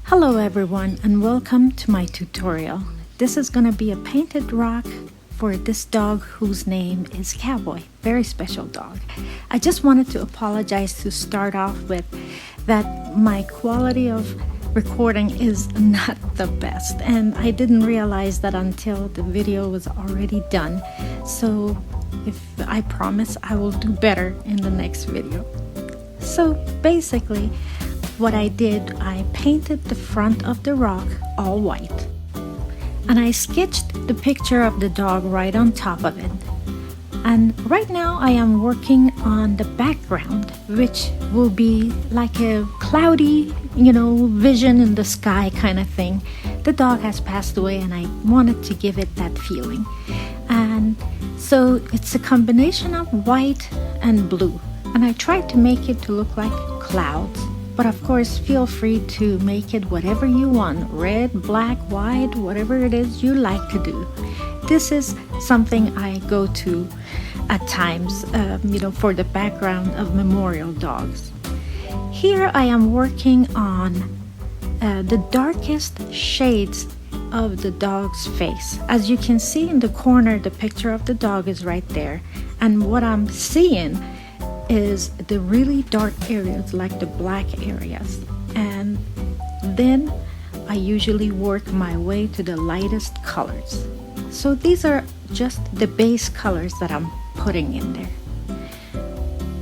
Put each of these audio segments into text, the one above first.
Hello everyone and welcome to my tutorial. This is gonna be a painted rock for this dog whose name is Cowboy. Very special dog. I just wanted to apologize to start off with that my quality of recording is not the best, and I didn't realize that until the video was already done. So I promise I will do better in the next video. So basically what I did, I painted the front of the rock all white, and I sketched the picture of the dog right on top of it. And right now I am working on the background, which will be like a cloudy, vision in the sky kind of thing. The dog has passed away and I wanted to give it that feeling. And so it's a combination of white and blue, and I tried to make it to look like clouds. But of course, feel free to make it whatever you want, red, black, white, whatever it is you like to do. This is something I go to at times, for the background of memorial dogs. Here I am working on the darkest shades of the dog's face. As you can see in the corner, the picture of the dog is right there. And what I'm seeing is the really dark areas, like the black areas, and then I usually work my way to the lightest colors. So these are just the base colors that I'm putting in there.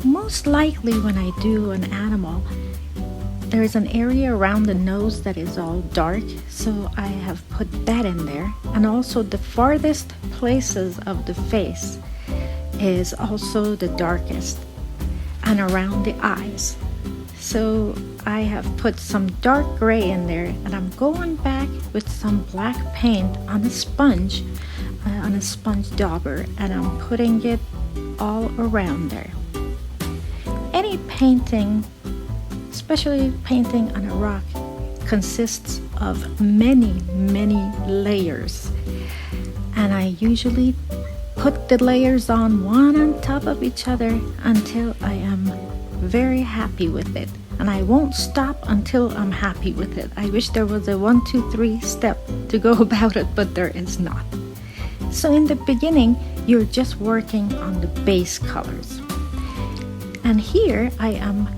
Most likely when I do an animal, there is an area around the nose that is all dark, so I have put that in there, and also the farthest places of the face is also the darkest, and around the eyes. So I have put some dark gray in there, and I'm going back with some black paint on a sponge dauber, and I'm putting it all around there. Any painting, especially painting on a rock, consists of many layers, and I usually put the layers on one on top of each other until I am very happy with it, and I won't stop until I'm happy with it. I wish there was a 1, 2, 3 step to go about it, but there is not. So in the beginning, you're just working on the base colors, and here I am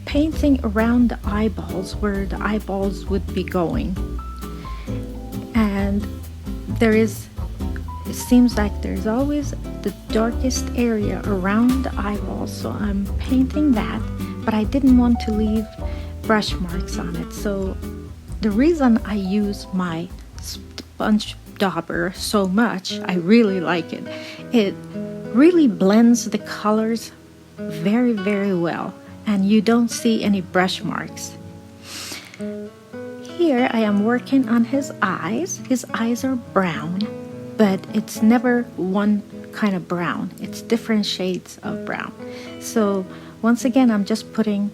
painting around the eyeballs, where the eyeballs would be going, and it seems like there's always the darkest area around the eyeballs, so I'm painting that, but I didn't want to leave brush marks on it. So the reason I use my sponge dauber so much, I really like it. It really blends the colors very well, and you don't see any brush marks. Here I am working on his eyes. His eyes are brown, but it's never one kind of brown. It's different shades of brown. So once again, I'm just putting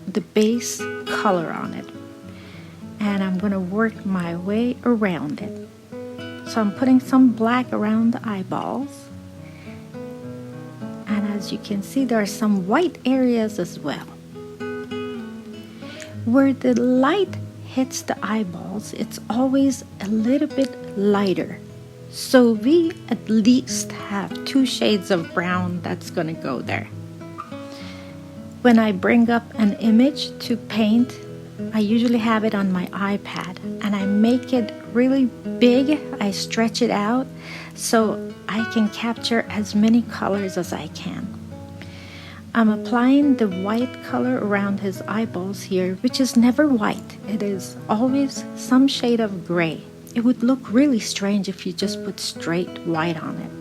the base color on it, and I'm going to work my way around it. So I'm putting some black around the eyeballs, and as you can see, there are some white areas as well. Where the light hits the eyeballs, it's always a little bit lighter. So we at least have 2 shades of brown that's gonna go there. When I bring up an image to paint, I usually have it on my iPad, and I make it really big. I stretch it out so I can capture as many colors as I can. I'm applying the white color around his eyeballs here, which is never white. It is always some shade of gray. It would look really strange if you just put straight white on it.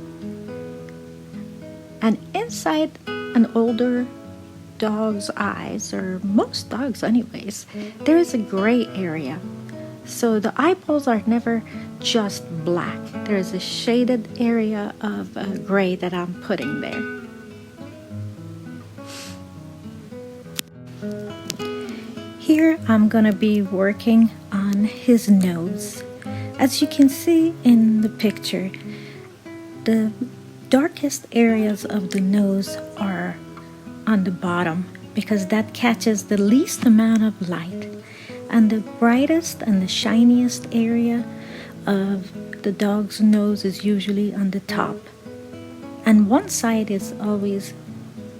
And inside an older dog's eyes, or most dogs anyways, there is a gray area. So the eyeballs are never just black. There is a shaded area of gray that I'm putting there. Here I'm gonna be working on his nose. As you can see in the picture, the darkest areas of the nose are on the bottom because that catches the least amount of light. And the brightest and the shiniest area of the dog's nose is usually on the top. And one side is always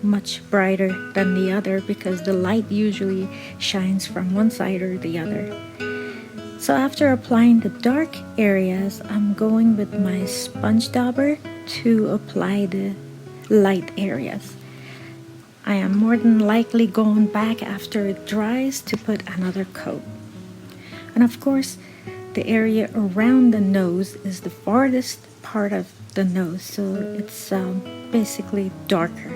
much brighter than the other because the light usually shines from one side or the other. So after applying the dark areas, I'm going with my sponge dauber to apply the light areas. I am more than likely going back after it dries to put another coat. And of course, the area around the nose is the farthest part of the nose, so it's basically darker.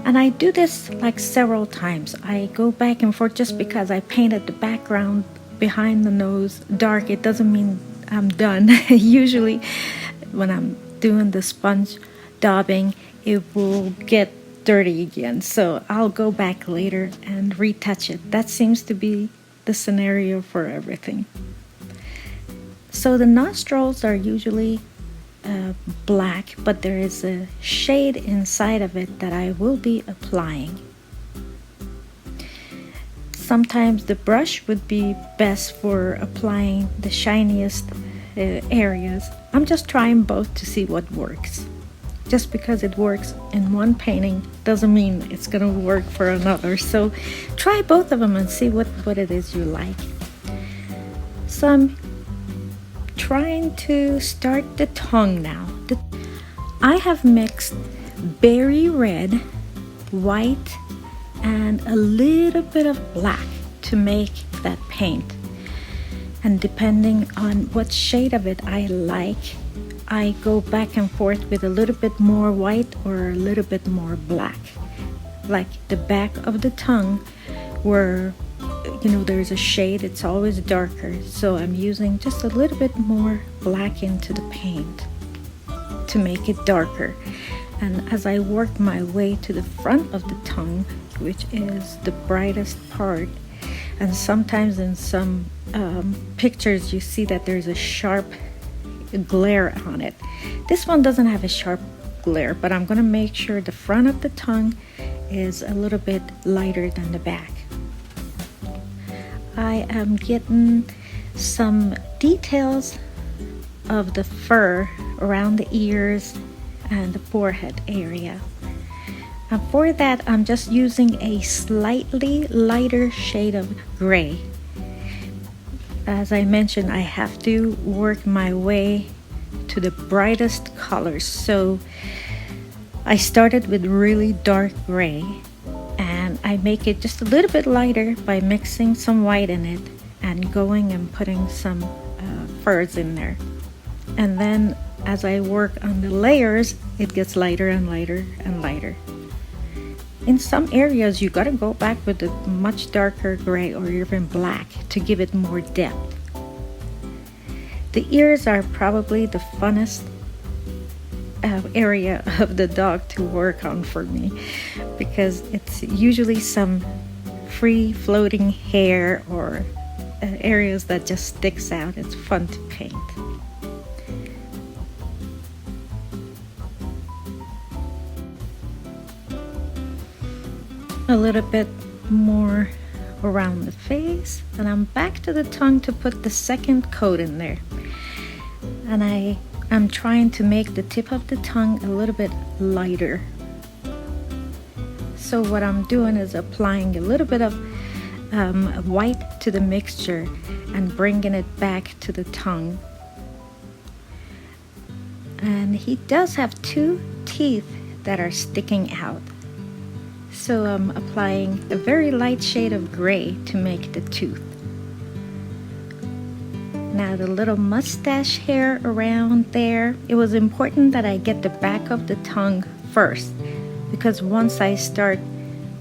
And I do this like several times. I go back and forth just because I painted the background behind the nose dark. It doesn't mean I'm done. Usually when I'm doing the sponge daubing, it will get dirty again. So I'll go back later and retouch it. That seems to be the scenario for everything. So the nostrils are usually black, but there is a shade inside of it that I will be applying. Sometimes the brush would be best for applying the shiniest areas. I'm just trying both to see what works. Just because it works in one painting doesn't mean it's gonna work for another. So try both of them and see what it is you like. So I'm trying to start the tongue now. I have mixed berry red, white, and a little bit of black to make that paint. And depending on what shade of it I like, I go back and forth with a little bit more white or a little bit more black. Like the back of the tongue where there's a shade, it's always darker, so I'm using just a little bit more black into the paint to make it darker. And as I work my way to the front of the tongue, which is the brightest part, and sometimes in some pictures you see that there's a sharp glare on it. This one doesn't have a sharp glare, but I'm going to make sure the front of the tongue is a little bit lighter than the back. I am getting some details of the fur around the ears and the forehead area. And for that, I'm just using a slightly lighter shade of gray. As I mentioned, I have to work my way to the brightest colors. So I started with really dark gray, and I make it just a little bit lighter by mixing some white in it and going and putting some furs in there. And then as I work on the layers, it gets lighter and lighter and lighter. In some areas, you gotta go back with a much darker gray or even black to give it more depth. The ears are probably the funnest area of the dog to work on for me, because it's usually some free floating hair or areas that just sticks out. It's fun to paint. A little bit more around the face, and I'm back to the tongue to put the second coat in there. And I'm trying to make the tip of the tongue a little bit lighter. So what I'm doing is applying a little bit of white to the mixture and bringing it back to the tongue. And he does have 2 teeth that are sticking out. So I'm applying a very light shade of gray to make the tooth. Now the little mustache hair around there, it was important that I get the back of the tongue first, because once I start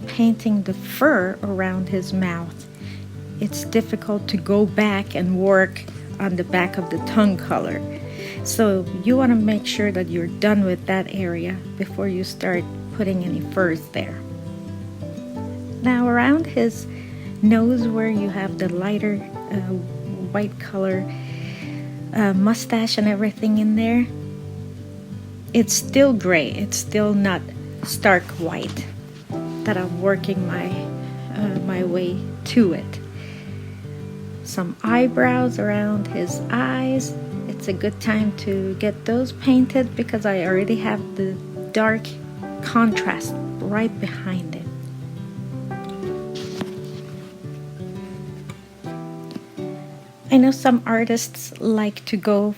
painting the fur around his mouth, it's difficult to go back and work on the back of the tongue color. So you want to make sure that you're done with that area before you start putting any furs there. Now around his nose, where you have the lighter white color mustache and everything in there, it's still gray. It's still not stark white that I'm working my way to it. some eyebrows around his eyes. It's a good time to get those painted because I already have the dark contrast right behind it. I know some artists like to go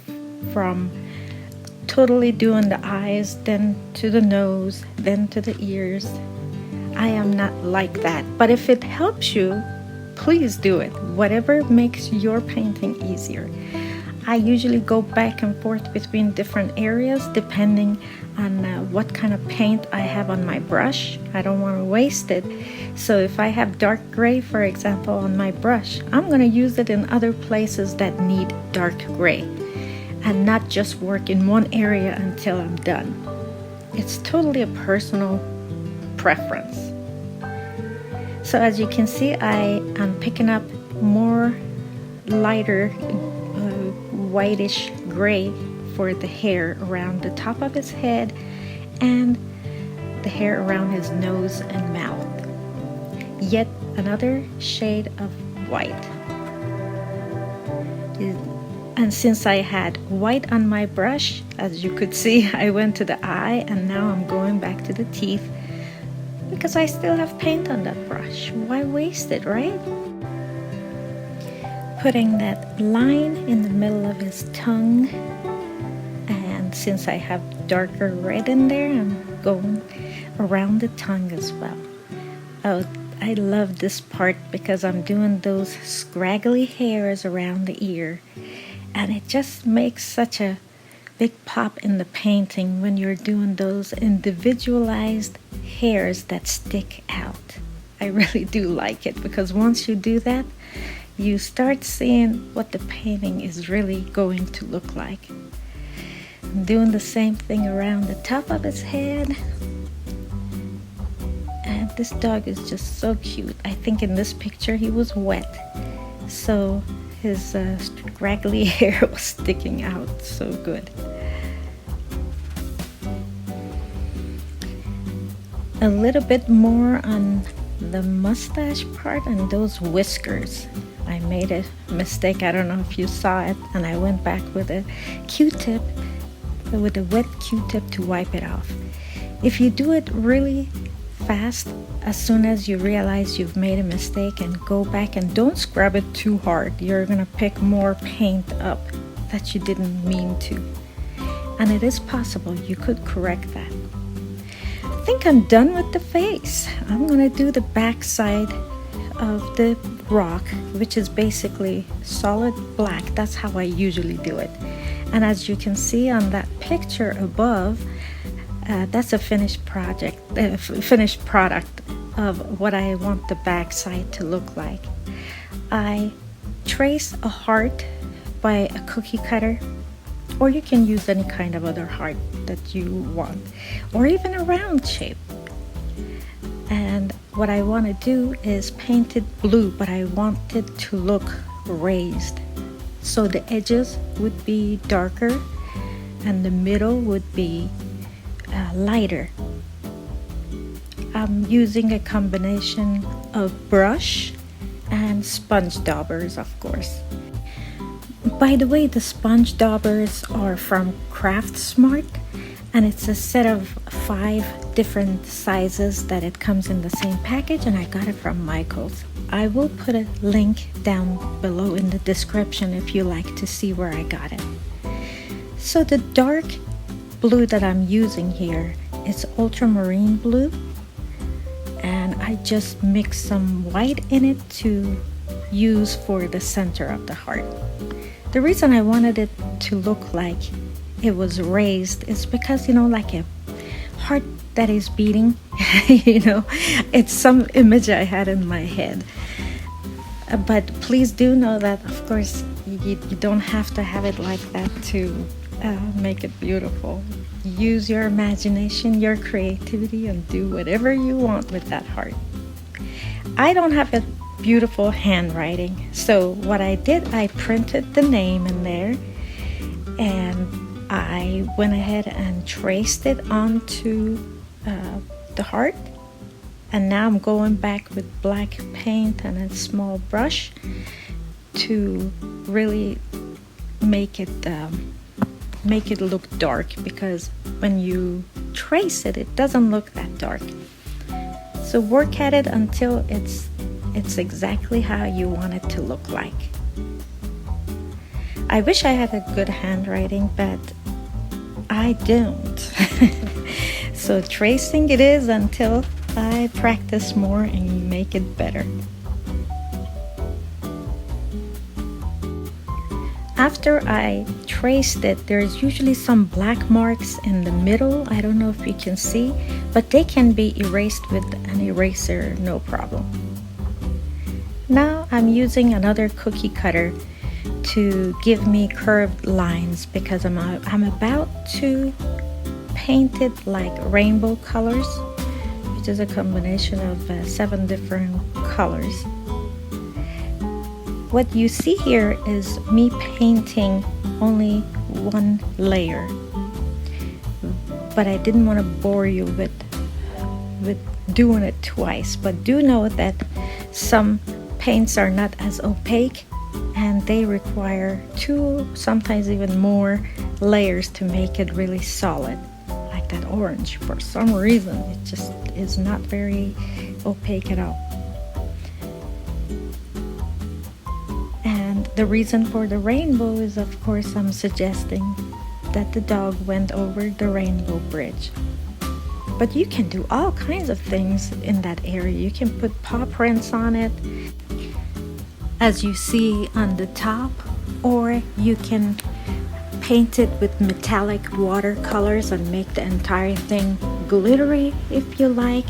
from totally doing the eyes, then to the nose, then to the ears. I am not like that, but if it helps you, please do it. Whatever makes your painting easier. I usually go back and forth between different areas depending on what kind of paint I have on my brush. I don't want to waste it. So if I have dark gray, for example, on my brush, I'm going to use it in other places that need dark gray and not just work in one area until I'm done. It's totally a personal preference. So as you can see, I am picking up more lighter whitish gray for the hair around the top of his head and the hair around his nose and mouth. Yet another shade of white. And since I had white on my brush, as you could see, I went to the eye and now I'm going back to the teeth because I still have paint on that brush. Why waste it, right? Putting that line in the middle of his tongue, and since I have darker red in there, I'm going around the tongue as well. Oh, I love this part because I'm doing those scraggly hairs around the ear, and it just makes such a big pop in the painting when you're doing those individualized hairs that stick out. I really do like it because once you do that, you start seeing what the painting is really going to look like. I'm doing the same thing around the top of his head. And this dog is just so cute. I think in this picture he was wet, so his scraggly hair was sticking out so good. A little bit more on the mustache part and those whiskers. I made a mistake. I don't know if you saw it, and I went back with a Q-tip, with a wet Q-tip to wipe it off. If you do it really fast, as soon as you realize you've made a mistake, and go back and don't scrub it too hard, you're gonna pick more paint up that you didn't mean to. And it is possible you could correct that. I think I'm done with the face. I'm gonna do the back side of the rock, which is basically solid black. That's how I usually do it. And as you can see on that picture above, that's a finished product of what I want the back side to look like. I trace a heart by a cookie cutter, or you can use any kind of other heart that you want, or even a round shape. And what I want to do is paint it blue, but I want it to look raised. So the edges would be darker and the middle would be lighter. I'm using a combination of brush and sponge daubers, of course. By the way, the sponge daubers are from Craft Smart, and it's a set of 5 different sizes that it comes in the same package, and I got it from Michael's. I will put a link down below in the description if you like to see where I got it. So the dark blue that I'm using here is ultramarine blue, and I just mixed some white in it to use for the center of the heart. The reason I wanted it to look like it was raised is because, like a heart that is beating, it's some image I had in my head. But please do know that, of course, you don't have to have it like that to make it beautiful. Use your imagination, your creativity, and do whatever you want with that heart. I don't have a beautiful handwriting, so what I did, I printed the name in there, and I went ahead and traced it onto the heart. And now I'm going back with black paint and a small brush to really make it look dark, because when you trace it, it doesn't look that dark. So work at it until it's exactly how you want it to look like. I wish I had a good handwriting, but I don't. So tracing it is until I practice more and make it better. After I traced it, there's usually some black marks in the middle. I don't know if you can see, but they can be erased with an eraser, no problem. Now I'm using another cookie cutter to give me curved lines, because I'm about to paint it like rainbow colors, which is a combination of 7 different colors. What you see here is me painting only one layer, but I didn't want to bore you with doing it twice. But do know that some paints are not as opaque, and they require 2, sometimes even more layers to make it really solid. Like that orange, for some reason it just is not very opaque at all. And the reason for the rainbow is, of course, I'm suggesting that the dog went over the rainbow bridge. But you can do all kinds of things in that area. You can put paw prints on it, as you see on the top, or you can paint it with metallic watercolors and make the entire thing glittery if you like.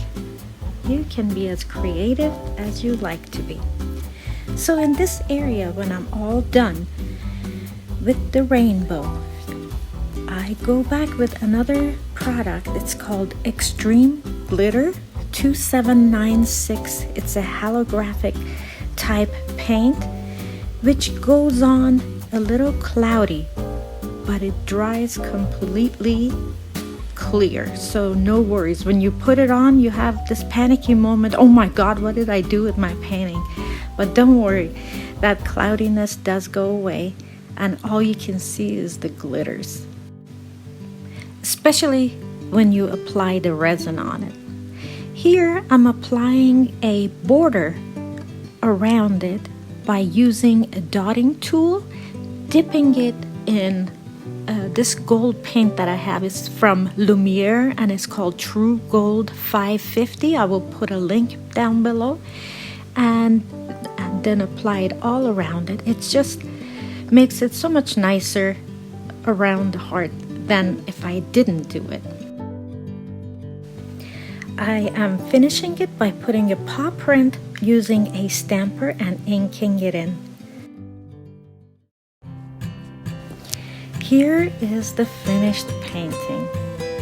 You can be as creative as you like to be. So in this area, when I'm all done with the rainbow, I go back with another product. It's called Extreme Glitter 2796. It's a holographic type paint, which goes on a little cloudy, but it dries completely clear. So no worries. When you put it on, you have this panicky moment, oh my god, what did I do with my painting? But don't worry, that cloudiness does go away, and all you can see is the glitters, especially when you apply the resin on it. Here I'm applying a border around it by using a dotting tool, dipping it in this gold paint that I have. Is from Lumiere, and it's called True Gold 550. I will put a link down below, and then apply it all around it. It just makes it so much nicer around the heart than if I didn't do it. I am finishing it by putting a paw print using a stamper and inking it in. Here is the finished painting.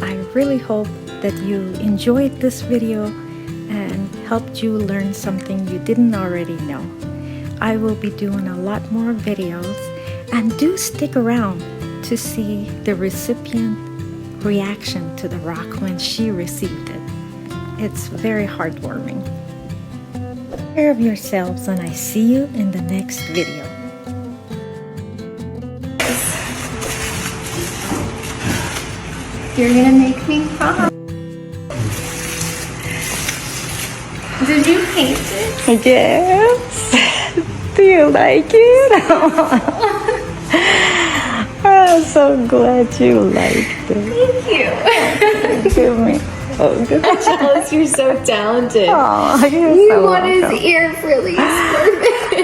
I really hope that you enjoyed this video and helped you learn something you didn't already know. I will be doing a lot more videos, and do stick around to see the recipient reaction to the rock when she received it. It's very heartwarming. Take care of yourselves, and I see you in the next video. You're gonna make me cry. Did you paint it? Yes. Do you like it? I'm so glad you liked it. Thank you. Give me. Oh, good. I'm jealous. You're so talented. Oh, you're You so want welcome. his ear frillies. Perfect.